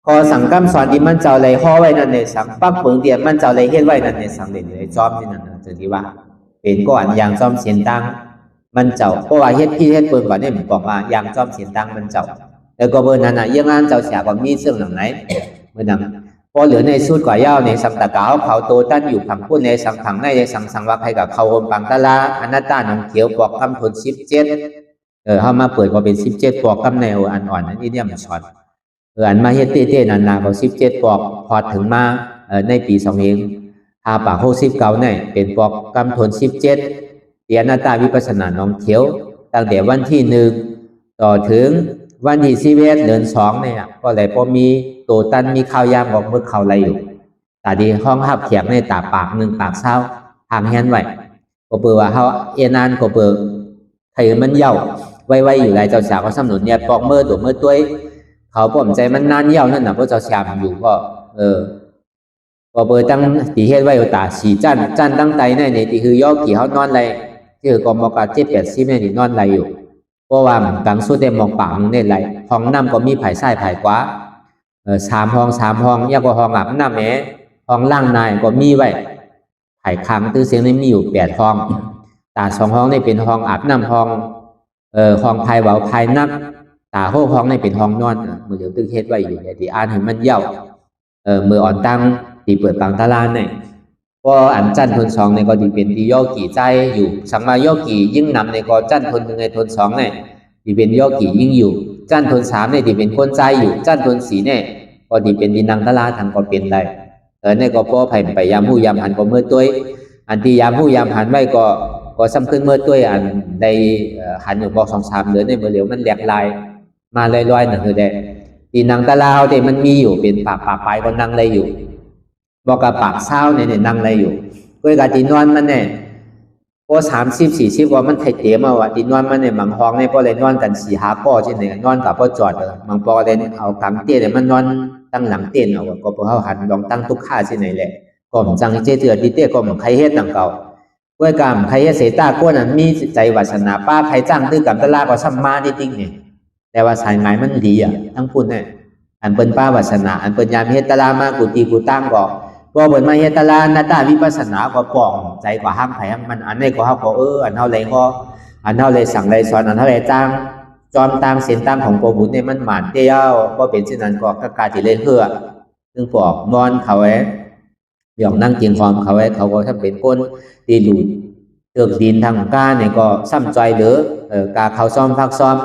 คอสั่งกำสอนที่มันเจ้าเลยห่อไว้นั่นในสังปั๊บเปิงเตรียมมันเจ้าเลยเฮ็ดไว้นั่นในสังเลยจอมที่นั่นจะที่ว่าเป็นก้อนยางจอมเสียนตังมันเจ้าเพราะว่าเฮ็ดพี่เฮ็ดเปิงก่อนเนี่ยบอกว่ายางจอมเสียนตังมันเจ้าแล้วก็เบอร์นั้นยังงานเจ้าเสียก็มีเสื่องหลังไหนเมื่อนั้น พอเหลือในสุดกว่าเย้าในสังตะเกาเขาโตตั้นอยู่ผังพุ่นในสังผังในสังวักให้กับเขาอมปังตะลาอนัตตาหนองเขียวปอกคำทน17เขามาเปิดก็เป็น17ปอกคำในอันอ่อนอันนี้เนี่ยมันช็อตอันมาเฮ็ดเต้ๆนานๆก็17ปอกพอถึงมาในปี2เองปาก69เนี่ยเป็นปอกคำทน17เตียนาตาวิปัสสนาหนองเขียวตั้งแต่วันที่1ต่อถึงวันที่11เดือน2เนี่ยก็เลยพอมีโตตันมีข้าวยามออกเมื่อเขาอะไรอยู่ตาดีห้องหับเขียงในตาปาก1ปากเศร้าทางแฮนไว้ก็เปิดว่าเขาเอนานก็เปิดไทยมันเย่าไว้อยู่ไรเจ้าสาวเขาสำนุนเนี่ยปอกเมื่อตัวเมื่อตัวเขาผมใจมันนานเย่านั่นนะเพราะเจ้าสาวอยู่ก็ก็เปิดตั้งตีเฮ็ดไว้ตาสีจันตั้งใจในตีคือย่อกี่เขานอนไรที่คือกอมกา7-80เนี่ยนอนไรอยู่เพราะว่ากังสุดได้มองปากนึงเนี่ยไรห้องน้ำก็มีไผ่ไส้ไผ่กว่า3 ห้องยากกว่าห้องอาบน้ำแม้ห้องล่างนายก็มีไว้ไผ่ค้างตื้อเสียงนี่มีอยู่8 ห้องตา2 ห้องนี่เป็นห้องอาบน้ำห้องไผ่เบาไผ่นักตา6 ห้องนี่เป็นห้องนอนมือเหลียวตื้อเฮ็ดไว้อยู่ในที่อ่านเห็นมันเย่ามืออ่อนตั้งตีเปิดปังตะลานเนี่ยก็อันจันทน2เนี่ยก็ดีเป็นที่ย่อกี่ใจอยู่สังมาย่อกี่ยิ่งนำในก็จันทน1ในทน2เนี่ยดีเป็นย่อกี่ยิ่งอยู่จันทน3เนี่ยดีเป็นคนใจอยู่จันทน4เนี่ยก็ดีเป็นดินังตะลาทางก็เป็นได้เนี่ยก็พอไผ่ไปยามผู้ยามหันก็เมื่อตัวอันที่ยามผู้ยามหันไว้ก็ซ้ำขึ้นเมื่อตัวอันใดหันอยู่บอก2-3เดือนในเมื่อเหลียวมันแหลกลายมาลอยๆหนึ่งคือได้ดินังตะลาวแต่มันมีอยู่เป็นปากปลายก็นั่งเลยอยู่บอกกับปากเศร้าเนี่ยนั่งอะไรอยู่ก็กะตีนอนมันเนี่ยพอ30-40ว่ามันไทยเต๋มาว่าตีนอนมันเนี่ยบางห้องเนี่ยพอเลยนอนกัน4-5 ป้อที่ไหนนอนกับพ่อจอดบางปอเลยเอากางเตี้ยเนี่ยมันนอนตั้งหลังเตี้ยเอาก็พอเขาหันลองตั้งทุกข้าที่ไหนแหละก็มจังเจเตือดีเตี้ยก็มใครเฮ็ดต่างเก่าก็กามใครเฮ็ดเสตาก้นนั้นมีใจวาสนาป้าใครจ้างตื้อกับตะลาก็ซ้ำมาจริงๆเนี่ยแต่ว่าสายไม้มันดีทั้งพูดเนี่ยอันเป็นป้าวาสนาอันเป็นยามเฮ็ดตะลามากูตีกูตั้งก็พอเปิดมาเฮตลานาตาวิปัสสนาก็ป่องใจกว่าห้างไผ่ห้างมันอันนี้ก็เขาก็อันเท่าไรก็อันเท่าไรสั่งไรสอนอันเท่าไรจ้างจอมตางเส้นตางของโปบุญเนี่ยมันหมานเตี้ยวก็เป็นเช่นนั้นก็กาที่เลยเฮือซึ่งปอกนอนเขาไว้เดี๋ยวนั่งกินความเขาไว้เขาก็ทำเป็นก้นตีหลุดเตือกดินทางก้าเนี่ยก็ซ้ำใจหรือกาเขาซ้อมพักซ้อม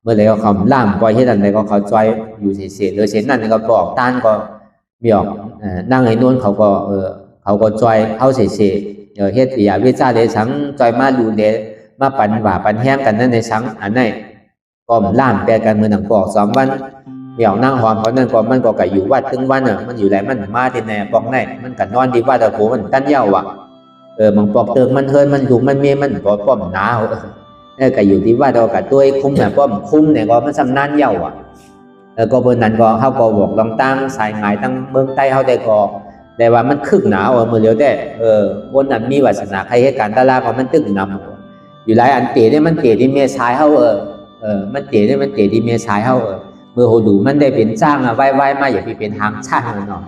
เมื่อไรก็เขาล่ามปล่อยให้ดันไรก็เขาใจอยู่เสียหรือเส้นนั้นก็ปอกต้านก็เบี่ยงนั่งไอ้นู้นเขาก็จอยเขาเสียเฮ็ดวิยาวิจารเลยสังจอยมาดูเดมาปันว่าปันแห้งกันนั่นในสังอันไหนก็ล่ามแปลกันมือหนังปอก2 วันเบี่ยงนั่งหอมเพราะนั่นก็มันก็อยู่วัดถึงวันมันอยู่ไหนมันมาที่ไหนปอกไหนมันกันนอนดีว่าแต่โหมันตั้นเย้าบางปอกเติมมันเฮินมันถูกมันเมียมันก็ป้อมหนาวเนี่ยก็อยู่ที่ว่าเรากับตัวคุ้มเนี่ยป้อมคุ้มเนี่ยก็มันสำนันเย้าก็เพิ่นนั้นก็เขาก็บอกลองตั้งสายหงายตั้งเมืองใต้เขาได้ก็แต่ว่ามันคึกหนาวมือเดียวได้บนนั้นมีวาสนาใครให้การตลาดก็มันตึกนำอยู่หลายอันเตะเนี่ยมันเตะที่เมษายเขามันเตะเนี่ยมันเตะที่เมษายเขามือโหดูมันได้เป็นจ้างไว้มาอย่าไปเป็นทางช่างเนาะ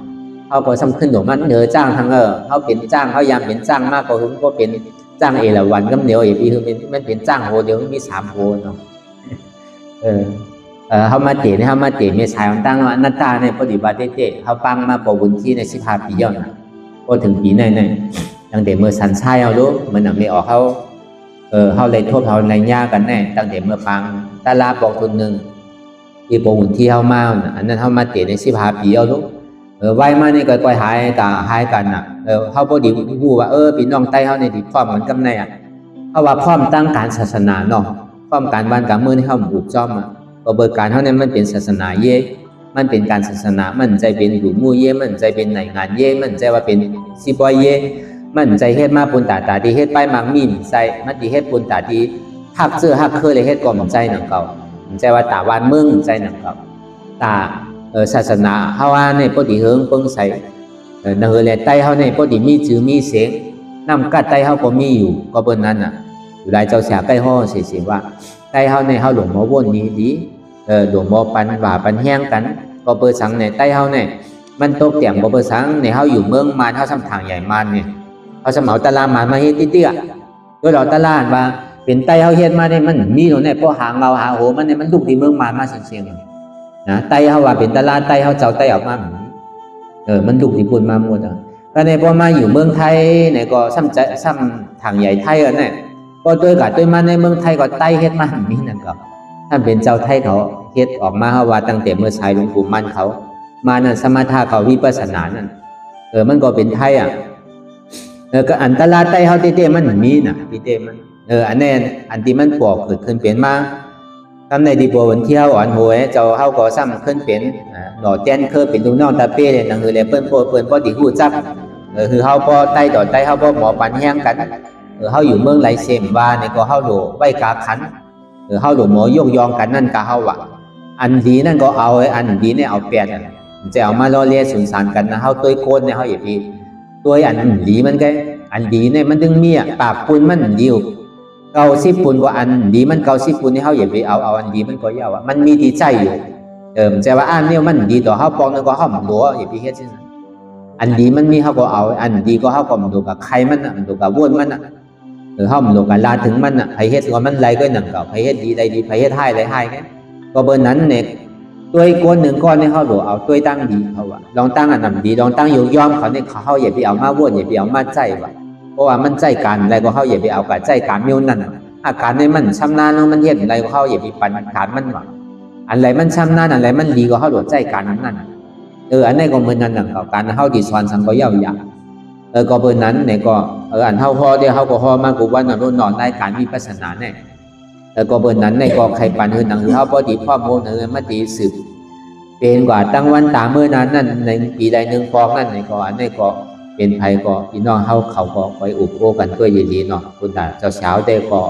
เขาก็สำคัญของมันเหนือจ้างทางเขาเป็นจ้างเขายามเป็นจ้างมากกว่าก็เป็นจ้างเอราวัณก็เหนียวอย่าไปคือมันเป็นจ้างโหเดียวมี3 โหเนาะเขามาเตะเนี่ยเขามาเตะเมษายนตั้งว่านัตตาเนี่ยปฏิบัติเตะเขาปังมาปบุญที่ใน15 ปีย้อนก็ถึงปีไหนตั้งแต่เมื่อสันชายเอาลูกมันไม่ออกเขาเลยทบเขาเลยยากกันแน่ตั้งแต่เมื่อปังตาลาปอกทุน1ที่ปบุญที่เขามาอันนั้นเขามาเตะใน15 ปีเอาลูกไว้มานี่ก็หายตาหายกันเขาพอดีพูดว่าพี่น้องใต้เขาในที่พร้อมเหมือนกันแน่เขาว่าพร้อมตั้งการศาสนาเนาะพร้อมการบ้านการเมืองที่เขาบุกจ้อมก็เบิกการเท่านั้นมันเป็นศาสนาเย่มันเป็นการศาสนามันใจเป็นหลุมมู่เย่มันใจเป็นไหนงานเย่มันใจว่าเป็นสิบอยเย่มันใจเฮ็ดมาปุนตาที่เฮ็ดไปมังมีนใจมันที่เฮ็ดปุนตาที่หักเสื้อหักเคยเลยเฮ็ดก่อมใจหนังเก่าใจว่าตาวันเมืองใจหนังเก่าตาศาสนาเฮาว่าในปกติเฮิงเปิ้งใส่นเฮเลยใต้เฮาในปกติมีชื่อมีเสียงนำกัดใต้เฮาก็มีอยู่ก็เปิ้นนั้นอยู่หลายเจ้าเสียใกล้ฮ้อเสียว่าใต้เฮาในเฮาหลวงพ่อวนนี้ดีหลวงพ่อปันว่าปันแห้งกันก็เปิดสังในใต้เฮาเนี่ยมันตกเตียงก็เปิดสังในเฮาอยู่เมืองมารเฮาซ้ำทางใหญ่มารเนี่ยเฮาสมเอาตะลามมาเฮ็ดเตี้ยโดยเราตะลานว่าเป็นใต้เฮาเฮ็ดมาเนี่ยมันมีโน่นเนี่ยพอหางเราหาโหมันเนี่ยมันลุกที่เมืองมารมาเสียงนะใต้เฮาว่าเป็นตะลานใต้เฮาเจ้าใต้ออกมา มันลูกญี่ปุ่นมาหมดก็ในพอมาอยู่เมืองไทยเนี่ยก็ซ้ำทางใหญ่ไทยกันเนี่ยก็ด้วยมาในเมืองไทยก็ไต้เฮ็ดมามีนั่นก็ท่านเป็นเจ้าไทยเขาเฮ็ดออกมาว่าตั้งแต่เมื่อชายหลวงปู่มั่นเขามานั่นสมถะเขาวิปัสสนานั่นมันก็เป็นไทยก็อันตรายไต้เฮาเต้มันมีน่ะเต้มันอันนี้อันที่มันปอกเกิดขึ้นเป็นมาทำในดีบัววันเที่ยวอ่อนหวยเจ้าเฮาก็ซ้ำขึ้นเป็นหน่อแจ้นเคยเป็นลูกน้องตาเป้เลยนั่นคือเลยเปิ้นบ่ติฮู้จักคือเฮาบ่ไต้ต่อไต้เฮาบ่หมอปันแห้งกันเฮาอยู่เมืองไหลเสมว่านี่ก็เฮาโหลไว้กาขันเฮาโหลหมอยกยองกันนั่นก็เฮาว่าอันดีนั่นก็เอาอันดีเนี่ยเอาแปดจะเอามาล้อเลียนสุนสานกันนะเฮาตัวโกนเนี่ยเฮาอย่าไปตัวอันดีมันก็อันดีเนี่ยมันดึงมีปากปุนมันดีเก่าสิปุนกว่าอันดีมันเก่าสิปุนนี่เฮาอย่าไปเอาอันดีมันก็ยาวมันมีดีใจอยู่แต่ว่าอันเนี่ยมันดีต่อเฮาปองนั่นก็เฮาบ่รู้อย่าไปเฮ็ดจังนั้นอันดีมันมีเฮาก็เอาอันดีก็เฮาก็บ่ดูกับใครมันมันดูกับวนมันเฮาบ่ดูกับลาถึงมันไผเฮ็ดว่ามันไรก็นั่นก็ไผเฮ็ดดีได้ดีไผเฮ็ดให้ได้ให้ไงก็เบิ่นนั้นเนี่ยตัวอีกคนหนึ่งก้อนเนี่ยเขาหลเอาตัวตั้งดีเขาว่าลองตั้งอันนั้นดีลองตั้งอยู่ยอมเขาเนี่ยเขาอย่าไปเอามาวนอย่าไปเอามาใจว่าเพราะว่ามันใจการอะไรก็เขาอย่าไปเอากับใจการมิวนั่นอาการเนี่ยมันชำนาญมันเย็นอะไรก็เขาอย่าไปปั่นการมันว่าอะไรมันชำนาญอะไรมันดีก็เขาหลใจการนั้นอันนี้ก็เหมือนนั้นกับการเขาดีสอนสังก็ยาวอย่างก็เบอร์นั้นเนี่ยก็อันเท่าพอเดียวเขาก็พอมากกว่านั้นนอนได้การวิปัสสนาเนี่ยก็เบอร์นั้นในก็ใครปันหนังเขาพอดีพ่อโมนมาตีสืบเป็นกว่าตั้งวันตาเมื่อนั้นนั่นในปีใดหนึ่งฟองนั่นในก็อันนี้ก็เป็นภัยก็พี่น้องเขาก็ไปอุบโอกันก็ยินดีเนาะคุณตาเจ้าสาวได้ก็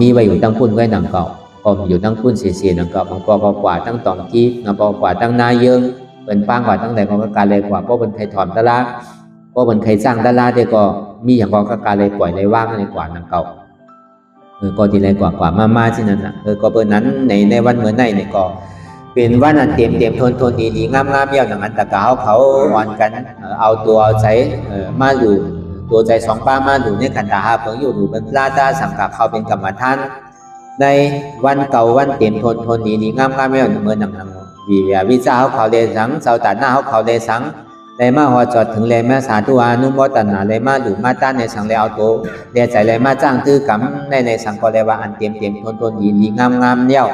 มีไว้อยู่ตั้งพุ่นไว้หนังเก่าก็อยู่ตั้งพุ่นเสียหนังเก่าบางก็กว่าตั้งตองกี้นะกว่าตั้งนายเยิงเป็นป้างกว่าตั้งแต่ก็การเลยกว่าเพราะเป็นใครถอนตะลาเพราะเป็นใครสร้างตะลาได้ก็มีอย่างก็การเลยปล่อยเลยว่างเลยกว่าหนังเก่าก็ดีเลยกว่ามาที่นั่นนะก็เบอร์นั้นในวันเหมือนในเนี่ยก็เป็นวันอันเต็มทนดีงามเยี่ยมอย่างนั้นแต่เขาอ่อนกันเอาตัวใจมาอยู่ตัวใจสองป้ามาอยู่ในขันตาหาเพิ่งอยู่เป็นพระตาสังกัดเขาเป็นกรรมฐานในวันเก่าวันเต็มทนดีงามเยี่ยมเหมือนหนังวิจาเขาเลยสังเสาตาหน้าเขาเลยสังเลยมาหัวจอดถึงเลยมาสาธุอานุโมทนาเลยมาดูมาต้านในสังเลยเอาตัวเดียใจเลยมาจ้างตื้อกำในสังก็เลยว่าอันเต็มทนดีงามเยี่ยม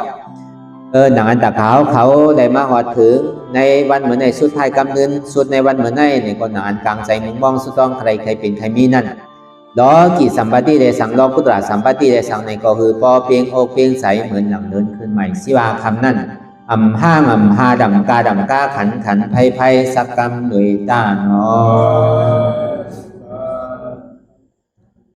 หนังอันตะเขาได้มาหอดถึงในวันเหมือนในสุดท้ายกำเนินสุดในวันเหมือนในเนี่ยก็หนังอันกลางใจมุงมองสุดต้องใครเป็นใครมีนั่นล้อกี่สัมปติได้สั่งล้อกุตระสัมปติได้สั่งในก็คือปอเพียงโอเพียงใสเหมือนหนังเดินขึ้นใหม่สิว่าคำนั่นอำห้างอำหาดำกาขันไพสักกรรมโดยตาเนาะ